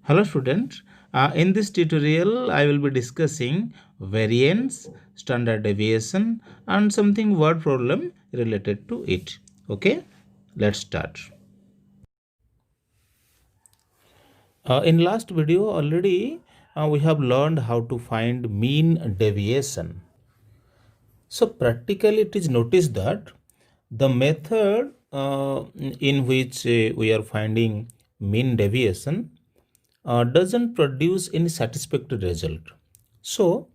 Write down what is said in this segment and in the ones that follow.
Hello students, in this tutorial I will be discussing variance, standard deviation and something word problem related to it. Okay, let's start. In last video already we have learned how to find mean deviation. So practically it is noticed that the method in which we are finding mean deviation doesn't produce any satisfactory result. So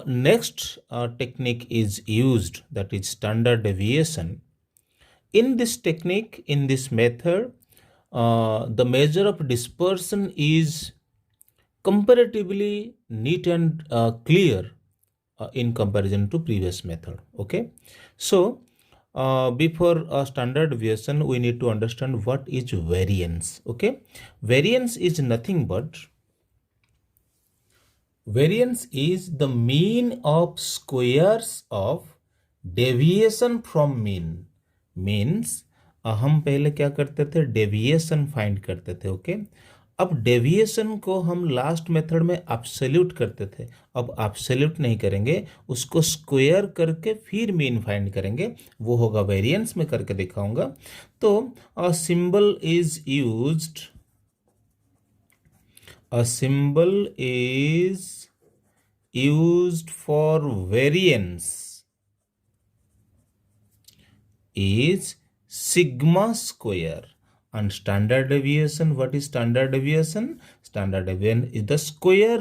next technique is used, that is standard deviation. In this technique, in this method, the measure of dispersion is comparatively neat and clear in comparison to previous method. Okay, so before standard deviation we need to understand what is variance. Okay, variance is nothing but variance is the mean of squares of deviation from mean. Means हम पहले क्या करते थे, deviation find करते थे. Okay, अब deviation को हम लास्ट मेथड में एब्सोल्यूट करते थे. अब एब्सोल्यूट नहीं करेंगे, उसको स्क्वायर करके फिर मीन फाइंड करेंगे, वो होगा वेरिएंस. में करके दिखाऊंगा. तो symbol is used, a symbol is used for variance is sigma square. And standard deviation, what is standard deviation? Standard deviation is the square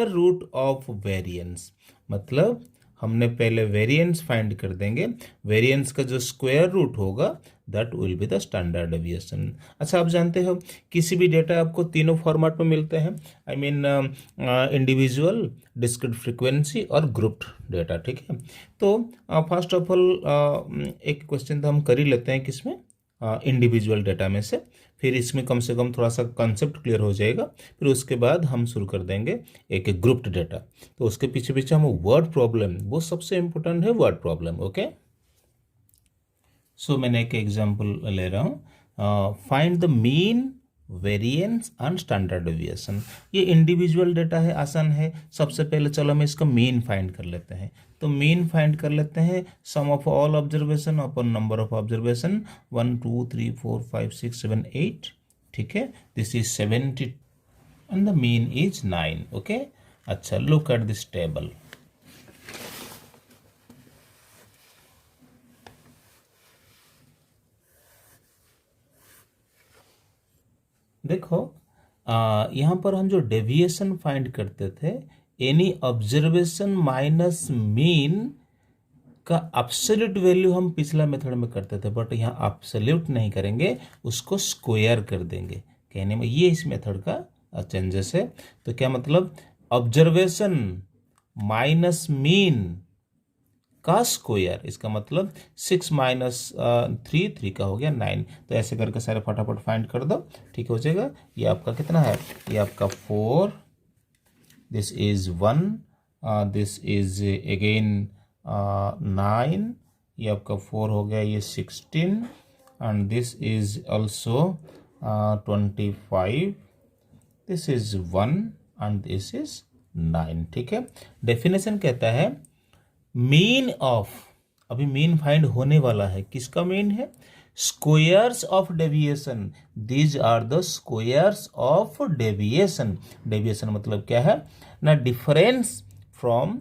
root of variance. मतलब हमने पहले वेरिएंस फाइंड कर देंगे, वेरिएंस का जो स्क्वायर रूट होगा that will be the standard deviation. अच्छा, आप जानते हो किसी भी डेटा आपको तीनों फॉर्मेट में मिलते हैं. I mean individual, discrete frequency और ग्रुप्ड डेटा. ठीक है, तो फर्स्ट ऑफ ऑल एक क्वेश्चन तो हम कर ही लेते हैं किसमें, इंडिविजुअल डेटा में से. फिर इसमें कम से कम थोड़ा सा कंसेप्ट क्लियर हो जाएगा. फिर उसके बाद हम शुरू कर देंगे एक ग्रुप्ड डेटा. तो उसके पीछे पीछे हम वर्ड प्रॉब्लम, वो सबसे इंपॉर्टेंट है वर्ड प्रॉब्लम. ओके, सो मैंने एक एग्जांपल ले रहा हूँ. Find the mean, variance and standard deviation. ये इंडिविजुअल डेटा है, आसान है. सबसे पहले चलो हम इसका मीन फाइंड कर लेते हैं. तो मीन फाइंड कर लेते हैं, sum of all observation upon number of observation. 1 2 3 4 5 6 7 8. ठीक है, this is 70 and the mean is 9. Okay, अच्छा, लुक एट दिस टेबल. देखो, यहाँ पर हम जो डेविएशन फाइंड करते थे, एनी ऑब्जर्वेशन माइनस मीन का एब्सोल्यूट वैल्यू हम पिछला मेथड में करते थे, बट यहाँ एब्सोल्यूट नहीं करेंगे, उसको स्क्वायर कर देंगे. कहने में ये इस मेथड का चेंजेस है. तो क्या मतलब, ऑब्जर्वेशन माइनस मीन का स्क्वायर, इसका मतलब 6 माइनस 3 का हो गया 9. तो ऐसे करके सारे फटाफट फाइंड कर दो, ठीक हो जाएगा. ये आपका कितना है, ये आपका 4, this is 1, this is again 9, ये आपका 4 हो गया, ये 16 and this is also 25, this is 1 and this is 9. ठीक है, डेफिनेशन कहता है मीन ऑफ, अभी मीन फाइंड होने वाला है, किसका मीन है, squares of deviation. These are the squares of deviation. Deviation मतलब क्या है ना, difference from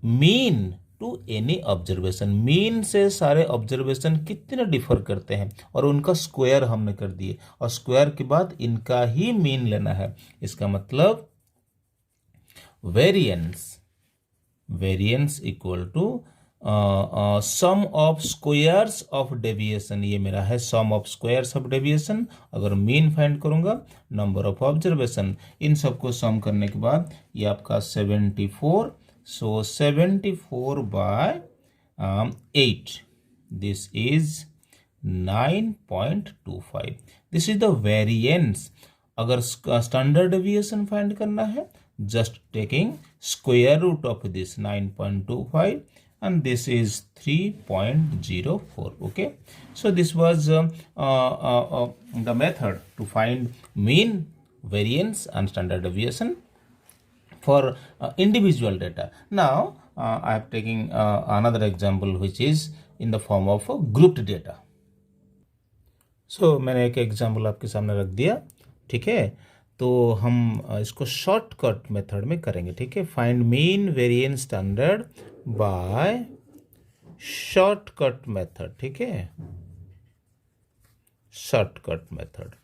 mean to any observation. Mean से सारे ऑब्जर्वेशन कितने डिफर करते हैं और उनका स्क्वायर हमने कर दिए, और स्क्वायर के बाद इनका ही मीन लेना है. इसका मतलब variance equal to sum of squares of deviation. ये मेरा है sum of squares of deviation. अगर मीन फाइंड करूंगा, नंबर ऑफ ऑब्जर्वेशन, इन सबको सम करने के बाद ये आपका 74. So 74 by 8, this is 9.25. This is the variance. अगर स्टैंडर्ड डेविएशन फाइंड करना है, just taking square root of this 9.25 and this is 3.04. Okay, so this was the method to find mean, variance and standard deviation for individual data. Now I am taking another example which is in the form of grouped data. मैंने एक example आपके सामने रख दिया, ठीक है। तो हम इसको शॉर्टकट मेथड में करेंगे, ठीक है। Find mean variance standard by shortcut method, ठीक है, शॉर्टकट मेथड।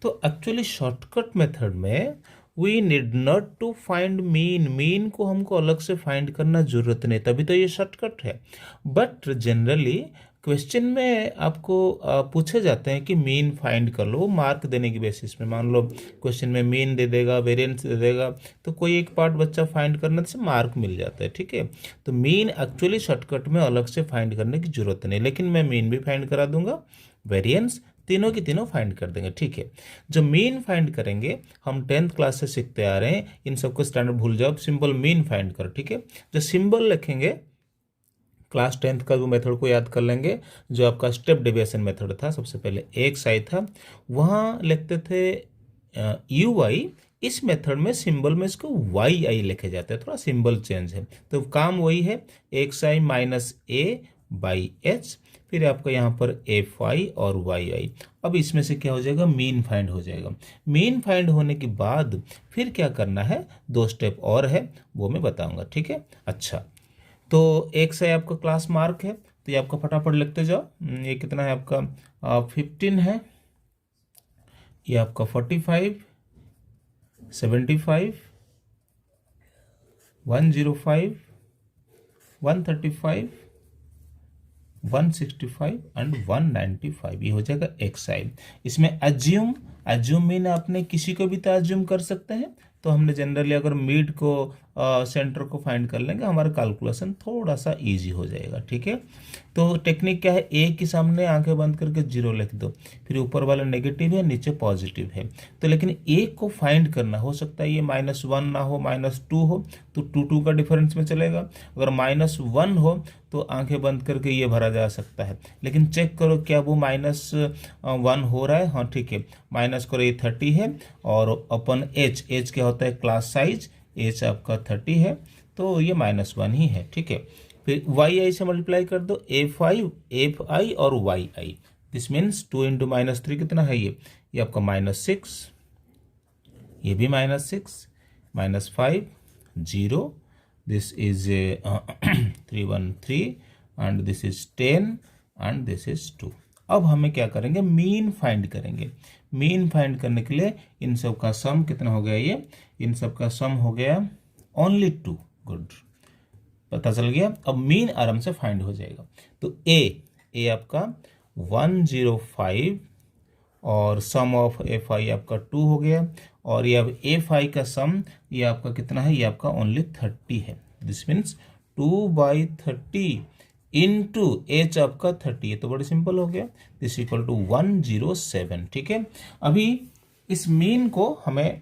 तो एक्चुअली शॉर्टकट मेथड में we need not to find mean को हमको अलग से फाइंड करना जरूरत नहीं, तभी तो ये शॉर्टकट है। बट जनरली क्वेश्चन में आपको पूछे जाते हैं कि मीन फाइंड कर लो, मार्क देने की बेसिस में। मान लो क्वेश्चन में मीन दे देगा, वेरिएंस दे देगा, तो कोई एक पार्ट बच्चा फाइंड करने से मार्क मिल जाता है, ठीक है। तो मीन एक्चुअली शॉर्टकट में अलग से फाइंड करने की जरूरत नहीं, लेकिन मैं मीन भी फाइंड करा दूंगा, वेरिएंस, तीनों की तीनों फाइंड कर देंगे, ठीक है। जो मीन फाइंड करेंगे हम 10th क्लास से सीखते आ रहे हैं, इन सबको स्टैंडर्ड भूल जाओ, सिंपल मीन फाइंड करो, ठीक है। जो सिंबल लिखेंगे क्लास 10th का वो मेथड को याद कर लेंगे, जो आपका स्टेप डेविएशन मेथड था। सबसे पहले एक साइड था, वहाँ लिखते थे यू आई, इस मेथड में सिंबल में इसको वाई आई लिखे जाते हैं, थोड़ा सिंबल चेंज है। तो काम वही है, x I minus A by H, फिर आपका यहाँ पर एफ आई और वाई आई। अब इसमें से क्या हो जाएगा, मीन फाइंड हो जाएगा। मीन फाइंड होने के बाद फिर क्या करना है, 2 स्टेप और है, वो मैं बताऊंगा, ठीक है। अच्छा, तो एक से आपका क्लास मार्क है, तो ये आपका फटाफट लिखते जाओ। ये कितना है आपका 15 है, ये आपका 45, 75, 105, 135, 165 एंड 195, ये हो जाएगा एक्स आई। इसमें एज्यूम मीन आपने किसी को भी तो एज्यूम कर सकते हैं, तो हमने जनरली अगर मिड को सेंटर को फाइंड कर लेंगे, हमारा कैलकुलेशन थोड़ा सा इजी हो जाएगा, ठीक है। तो टेक्निक क्या है, ए के सामने आंखें बंद करके 0 लिख दो, फिर ऊपर वाला नेगेटिव है, नीचे पॉजिटिव है। तो लेकिन ए को फाइंड करना, हो सकता है ये -1 ना हो, -2 हो, तो 2 का डिफरेंस में चलेगा। अगर -1 हो तो आंखें बंद करके ये भरा जा सकता है, लेकिन चेक करो क्या वो -1 हो रहा है। हाँ ठीक है, माइनस करो, ये 30 है, और अपन एच क्या होता है, क्लास साइज, एच आपका 30 है, तो ये -1 ही है, ठीक है। फिर वाई आई से मल्टीप्लाई कर दो, एफ आई और वाई आई, दिस मीन्स 2 × -3 कितना है, ये आपका -6, ये भी -6, -5, 0, this is 313 and this is 10 and this is 2। अब हमें क्या करेंगे, मीन फाइंड करेंगे। मीन फाइंड करने के लिए इन सब का सम कितना हो गया, ये इन सब का सम हो गया ओनली 2, गुड, पता चल गया। अब मीन आराम से फाइंड हो जाएगा। तो ए आपका 105 और सम ऑफ एफ आई आपका 2 हो गया, और ये अब एफ आई का सम ये आपका कितना है, ये आपका ओनली 30 है। दिस मीन्स 2/30 इंटू एच आपका 30, ये तो बड़ी सिंपल हो गया, दिस इक्वल टू 107, ठीक है। अभी इस मीन को हमें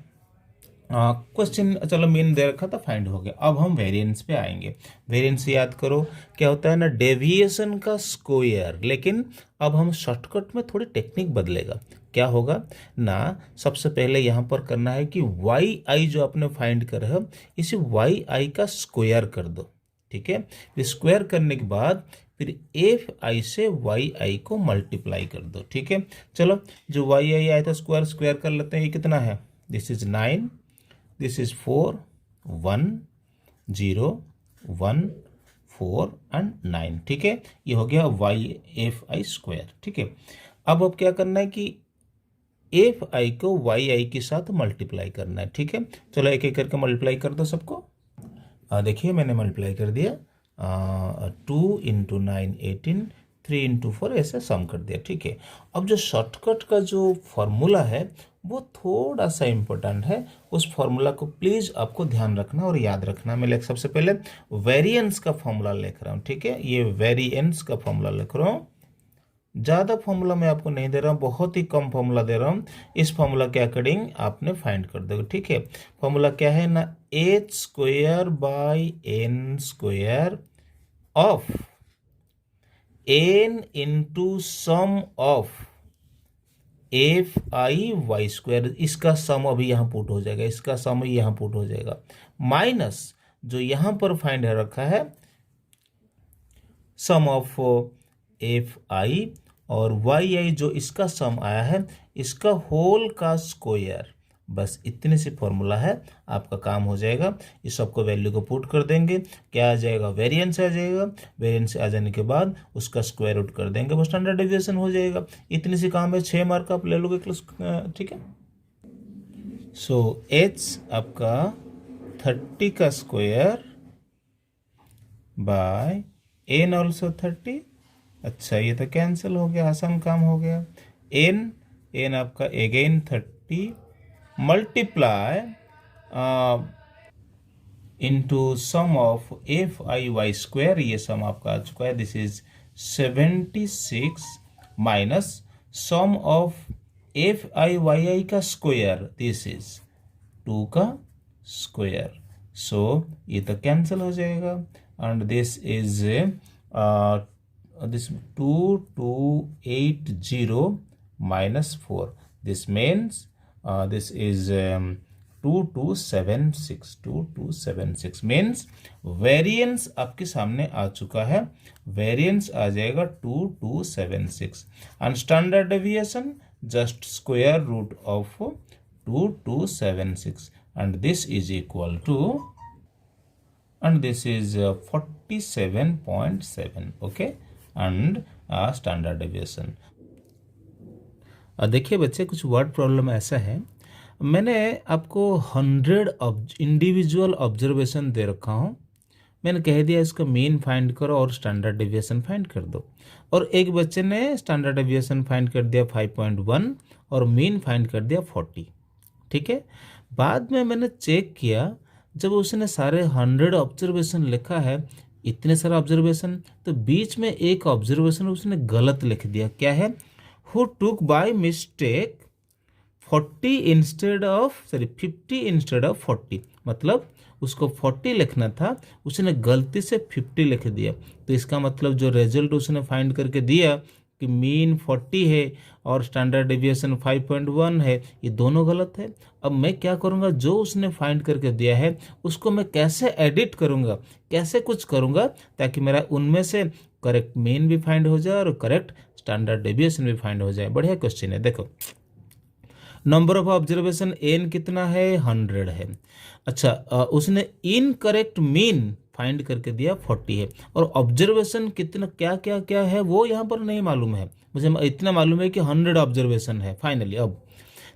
क्वेश्चन, चलो मीन दे रखा था, फाइंड हो गया। अब हम वेरिएंस पे आएंगे। वेरिएंस याद करो क्या होता है ना, डेविएशन का स्क्वायर, लेकिन अब हम शॉर्टकट में थोड़ी टेक्निक बदलेगा। क्या होगा ना, सबसे पहले यहाँ पर करना है कि वाई आई जो आपने फाइंड कर है, इसे वाई आई का स्क्वायर कर दो, ठीक है। फिर स्क्वायर करने के बाद फिर एफ आई से वाई आई को मल्टीप्लाई कर दो, ठीक है। चलो, जो वाई आई आया था स्क्वायर कर लेते हैं। ये कितना है, this is 9, this is 4, 1, 0, 1, 4 and 9, ठीक है। ये हो गया वाई एफ आई स्क्वायर, ठीक है। अब क्या करना है कि एफ आई को वाई आई के साथ मल्टीप्लाई करना है, ठीक है। चलो एक एक करके मल्टीप्लाई कर दो सबको। देखिए मैंने मल्टीप्लाई कर दिया, 2 × 9 18, 3 × 4 ऐसे सम कर दिया, ठीक है। अब जो शॉर्टकट का जो फॉर्मूला है वो थोड़ा सा इम्पोर्टेंट है, उस फॉर्मूला को प्लीज़ आपको ध्यान रखना और याद रखना। मैं सबसे पहले वेरिएंस का फॉर्मूला लिख रहा हूँ, ठीक है। ये वेरिएंस का फॉर्मूला लिख रहा हूँ, ज़्यादा फॉर्मूला मैं आपको नहीं दे रहा हूँ, बहुत ही कम फॉर्मूला दे रहा हूँ। इस फॉर्मूला के अकॉर्डिंग आपने फाइंड कर दोगे, ठीक है। फॉर्मूला क्या है ना, h² / n² of n into sum of F I Y square, इसका सम अभी यहाँ पुट हो जाएगा, इसका सम यहाँ पुट हो जाएगा, माइनस जो यहाँ पर फाइंड रखा है सम ऑफ एफ आई और वाई आई, जो इसका सम आया है इसका होल का स्क्वायर। बस इतने से फॉर्मूला है, आपका काम हो जाएगा। इस सबको वैल्यू को पुट कर देंगे, क्या आ जाएगा, वेरिएंस आ जाएगा। वेरिएंस आ जाने के बाद उसका स्क्वायर रूट कर देंगे, वो स्टैंडर्ड डेविएशन हो जाएगा। इतने से काम है, 6 मार्क आप ले लोगे क्लास, ठीक है। सो एच आपका 30 का स्क्वायर बाय एन ऑल्सो 30। अच्छा, ये तो कैंसिल हो गया, आसान काम हो गया। एन एन आपका again 30 multiply into sum of F I Y square, ये सम आपका आ चुका है, this is 76 minus sum of F I Y I का स्क्वायर, दिस इज 2 का स्क्वायर। सो ये तो कैंसिल हो जाएगा and this is this 2280 minus 4, this means this is 2276 means variance आपके सामने आ चुका है, वेरिएंस आ जाएगा 2276 and standard deviation just square root of 2276 and this is equal to, and this is 47.7, okay, and standard deviation. देखिए बच्चे, कुछ वर्ड प्रॉब्लम ऐसा है, मैंने आपको 100 इंडिविजुअल ऑब्जर्वेशन दे रखा हूँ, मैंने कह दिया इसका मीन फाइंड करो और स्टैंडर्ड डेविएशन फाइंड कर दो, और एक बच्चे ने स्टैंडर्ड डेविएशन फाइंड कर दिया 5.1 और मीन फाइंड कर दिया 40, ठीक है। बाद में मैंने चेक किया, जब उसने सारे 100 ऑब्जर्वेशन लिखा है, इतने सारे ऑब्जर्वेशन, तो बीच में एक ऑब्जर्वेशन उसने गलत लिख दिया। क्या है, who took by mistake 50 instead of 40, मतलब उसको 40 लिखना था, उसने गलती से 50 लिख दिया। तो इसका मतलब जो रिजल्ट उसने फाइंड करके दिया कि मीन 40 है और स्टैंडर्ड डेविएशन 5.1 है, ये दोनों गलत है। अब मैं क्या करूँगा, जो उसने फाइंड करके दिया है उसको मैं कैसे एडिट करूँगा, कैसे कुछ करूँगा ताकि मेरा उनमें से करेक्ट मीन भी फाइंड हो जाए और करेक्ट स्टैंडर्ड डेविएशन भी फाइंड हो जाए। बढ़िया क्वेश्चन है। देखो, नंबर ऑफ ऑब्जर्वेशन एन कितना है, 100 है। अच्छा, उसने इनकरेक्ट मीन फाइंड करके दिया 40 है, और ऑब्जर्वेशन कितना क्या क्या क्या है वो यहाँ पर नहीं मालूम है, मुझे इतना मालूम है कि 100 ऑब्जर्वेशन है फाइनली। अब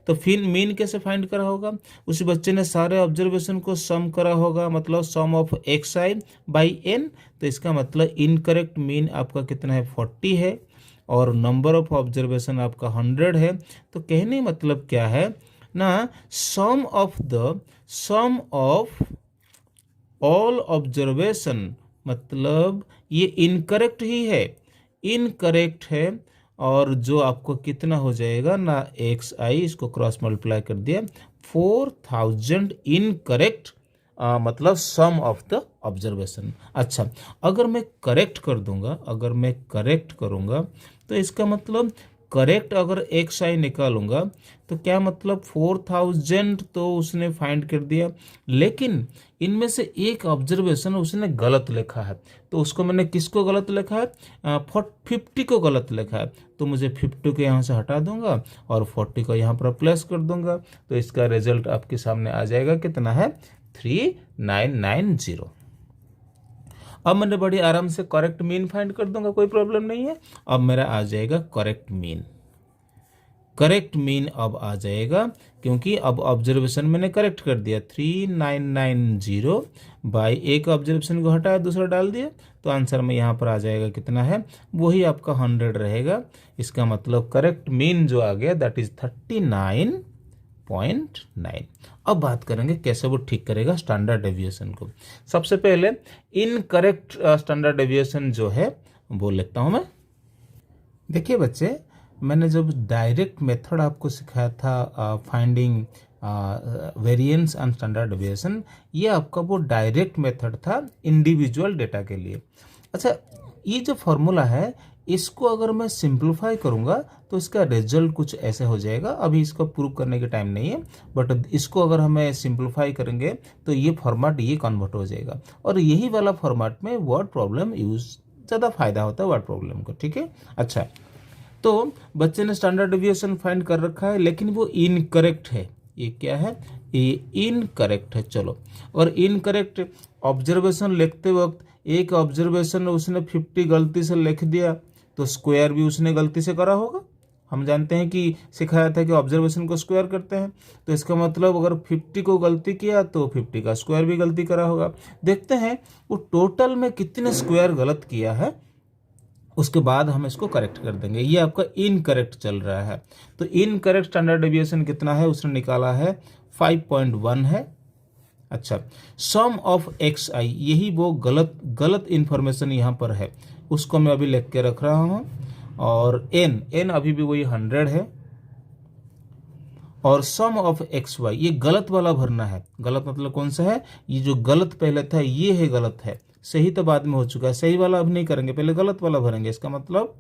तो फिर मीन कैसे फाइंड करा होगा, उस बच्चे ने सारे ऑब्जर्वेशन को सम करा होगा, मतलब sum of X I by N. तो इसका मतलब इनकरेक्ट मीन आपका कितना है, 40 है, और नंबर ऑफ ऑब्जर्वेशन आपका 100 है। तो कहने मतलब क्या है ना, सम ऑफ ऑल ऑब्जर्वेशन, मतलब ये इनकरेक्ट ही है, इनकरेक्ट है, और जो आपको कितना हो जाएगा ना, एक्स आई, इसको क्रॉस मल्टीप्लाई कर दिया, 4000 इनकरेक्ट, मतलब सम ऑफ द ऑब्जर्वेशन। अच्छा, अगर मैं करेक्ट कर दूंगा, अगर मैं करेक्ट करूंगा तो इसका मतलब करेक्ट अगर एक्स आई निकालूंगा तो क्या मतलब 4000 तो उसने फाइंड कर दिया, लेकिन इनमें से एक ऑब्जर्वेशन उसने गलत लिखा है, तो उसको मैंने किसको गलत लिखा है, 50 को गलत लिखा है, तो मुझे 50 को यहाँ से हटा दूंगा और 40 को यहाँ पर प्लस कर दूंगा, तो इसका रिजल्ट आपके सामने आ जाएगा, कितना है, 3990। अब मैंने बड़ी आराम से करेक्ट मीन फाइंड कर दूंगा, कोई प्रॉब्लम नहीं है। अब मेरा आ जाएगा करेक्ट मीन, करेक्ट मीन अब आ जाएगा, क्योंकि अब ऑब्जर्वेशन मैंने करेक्ट कर दिया, 3990 बाई एक ऑब्जर्वेशन को हटाया, दूसरा डाल दिया, तो आंसर में यहाँ पर आ जाएगा कितना है, वही आपका 100 रहेगा। इसका मतलब करेक्ट मीन जो आ गया दैट इज 39.9। अब बात करेंगे कैसे वो ठीक करेगा स्टैंडर्ड डेविएशन को। सबसे पहले इनकरेक्ट स्टैंडर्ड डेविएशन जो है वो लिखता हूं मैं। देखिए बच्चे, मैंने जब डायरेक्ट मेथड आपको सिखाया था finding variance and standard deviation, ये आपका वो डायरेक्ट मेथड था इंडिविजुअल डेटा के लिए। अच्छा, ये जो फॉर्मूला है इसको अगर मैं सिंप्लीफाई करूंगा तो इसका रिजल्ट कुछ ऐसे हो जाएगा। अभी इसको प्रूव करने के टाइम नहीं है, बट इसको अगर हमें सिंप्लीफाई करेंगे तो ये फॉर्मेट ये कन्वर्ट हो जाएगा। और यही वाला फॉर्मेट में वर्ड प्रॉब्लम यूज ज़्यादा फायदा होता है वर्ड प्रॉब्लम को, ठीक है। अच्छा, तो बच्चे ने स्टैंडर्ड डेविएशन फाइंड कर रखा है, लेकिन वो इनकरेक्ट है। ये क्या है? ये इनकरेक्ट है। चलो, और इनकरेक्ट ऑब्जर्वेशन लिखते वक्त एक ऑब्जर्वेशन उसने 50 गलती से लिख दिया तो स्क्वायर भी उसने गलती से करा होगा। हम जानते हैं कि सिखाया था कि ऑब्जर्वेशन को स्क्वायर करते हैं, तो इसका मतलब अगर 50 को गलती किया तो 50 का स्क्वायर भी गलती करा होगा। देखते हैं वो टोटल में कितने स्क्वायर गलत किया है, उसके बाद हम इसको करेक्ट कर देंगे। ये आपका इनकरेक्ट चल रहा है, तो इनकरेक्ट स्टैंडर्ड डेविएशन कितना है उसने निकाला है 5.1 है। अच्छा, सम ऑफ एक्स आई, यही वो गलत इंफॉर्मेशन यहाँ पर है, उसको मैं अभी लिख के रख रहा हूँ। और एन अभी भी वही 100 है। और सम ऑफ एक्स वाई, ये गलत वाला भरना है। गलत मतलब कौन सा है? ये जो गलत पहले था ये है गलत है, सही तो बाद में हो चुका है, सही वाला अब नहीं करेंगे, पहले गलत वाला भरेंगे। इसका मतलब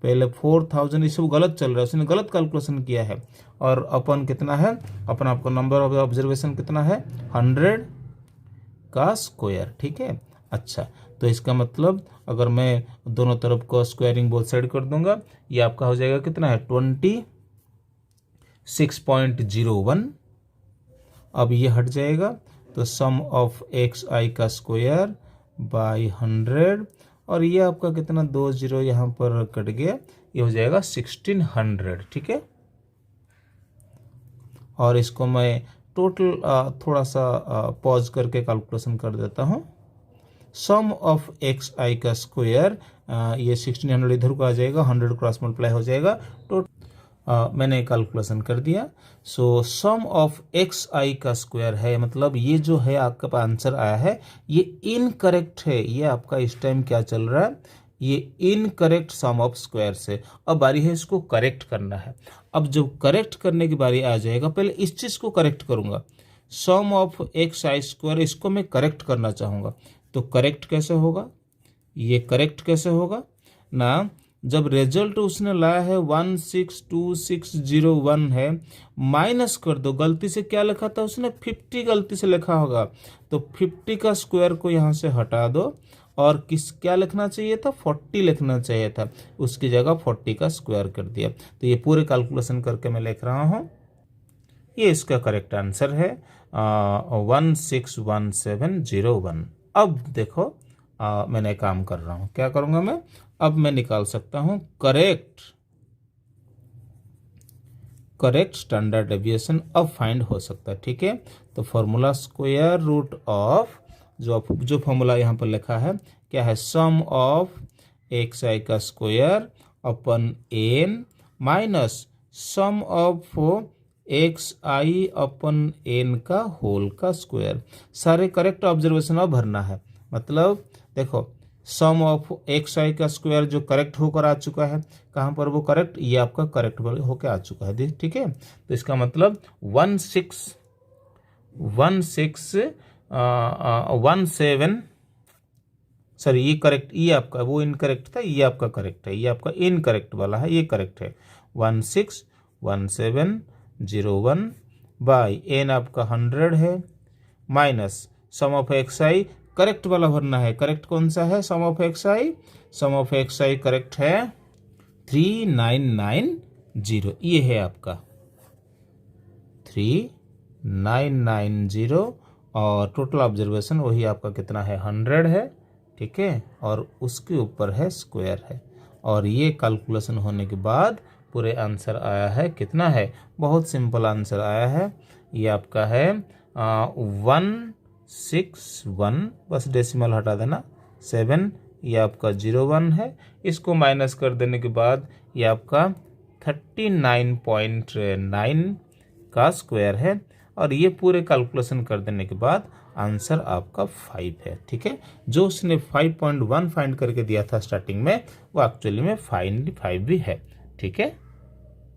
पहले 4000, ये सब गलत चल रहा है, उसने गलत कैलकुलेशन किया है। और अपन कितना है, अपन आपको नंबर ऑफ ऑब्जर्वेशन कितना है 100 का स्क्वायर, ठीक है। अच्छा, तो इसका मतलब अगर मैं दोनों तरफ को स्क्वायरिंग बोथ साइड कर दूंगा, ये आपका हो जाएगा कितना है 26.01। अब ये हट जाएगा तो सम ऑफ एक्स आई का स्क्वायर बाई 100, और ये आपका कितना 20 यहाँ पर कट गया, ये हो जाएगा 1600, ठीक है। और इसको मैं टोटल थोड़ा सा पॉज करके कैलकुलेशन कर देता हूँ। सम ऑफ एक्स आई का स्क्वायर, ये 1600 इधर को आ जाएगा, 100 क्रॉस मल्टीप्लाई हो जाएगा, तो मैंने कैलकुलेशन कर दिया। सो सम ऑफ एक्स आई का स्क्वायर है, मतलब ये जो है आपका आंसर आया है ये इनकरेक्ट है। ये आपका इस टाइम क्या चल रहा है, ये इनकरेक्ट सम ऑफ स्क्वायर से। अब बारी है इसको करेक्ट करना है। अब जब करेक्ट करने की बारी आ जाएगा, पहले इस चीज़ को करेक्ट करूंगा, सम ऑफ एक्स आई स्क्वायर, इसको मैं करेक्ट करना चाहूँगा। तो करेक्ट कैसे होगा, ये करेक्ट कैसे होगा ना, जब रिजल्ट उसने लाया है 162601 है, माइनस कर दो, गलती से क्या लिखा था उसने 50 गलती से लिखा होगा, तो 50 का स्क्वायर को यहाँ से हटा दो और क्या लिखना चाहिए था 40 लिखना चाहिए था, उसकी जगह 40 का स्क्वायर कर दिया। तो ये पूरे कैलकुलेशन करके मैं लिख रहा हूँ, ये इसका करेक्ट आंसर है 161701। अब देखो मैंने काम कर रहा हूँ, क्या करूँगा मैं, अब मैं निकाल सकता हूँ करेक्ट स्टैंडर्ड डेविएशन, अब फाइंड हो सकता है, ठीक है। तो फॉर्मूला स्क्वायर रूट ऑफ जो फॉर्मूला यहाँ पर लिखा है क्या है, सम ऑफ एक्स आई का स्क्वायर अपन N minus sum of X I अपन एन का होल का स्क्वायर। सारे करेक्ट ऑब्जर्वेशन अब भरना है, मतलब देखो सम ऑफ एक्स आई का स्क्वायर जो करेक्ट होकर आ चुका है, कहाँ पर वो करेक्ट, ये आपका करेक्ट होकर आ चुका है, ठीक है। तो इसका मतलब 1617, सॉरी ये करेक्ट, ये आपका वो इनकरेक्ट था, ये आपका करेक्ट है, ये आपका इनकरेक्ट वाला है, ये करेक्ट है 161701 बाई एन आपका 100 है minus sum of X I, correct वाला भरना है। करेक्ट कौन सा है, sum of X I, sum of X I correct है 3990, ये है आपका 3990, और टोटल ऑब्जर्वेशन वही आपका कितना है 100 है, ठीक है, और उसके ऊपर है स्क्वायर है। और ये कैलकुलेशन होने के बाद पूरे आंसर आया है कितना है, बहुत सिंपल आंसर आया है, ये आपका है 161, बस डेसिमल हटा देना 7, ये आपका 01 है, इसको माइनस कर देने के बाद ये आपका 39.9 का स्क्वायर है, और ये पूरे कैलकुलेशन कर देने के बाद आंसर आपका 5 है, ठीक है। जो उसने 5.1 फाइंड करके दिया था स्टार्टिंग में, वो एक्चुअली में 5 भी है, ठीक है।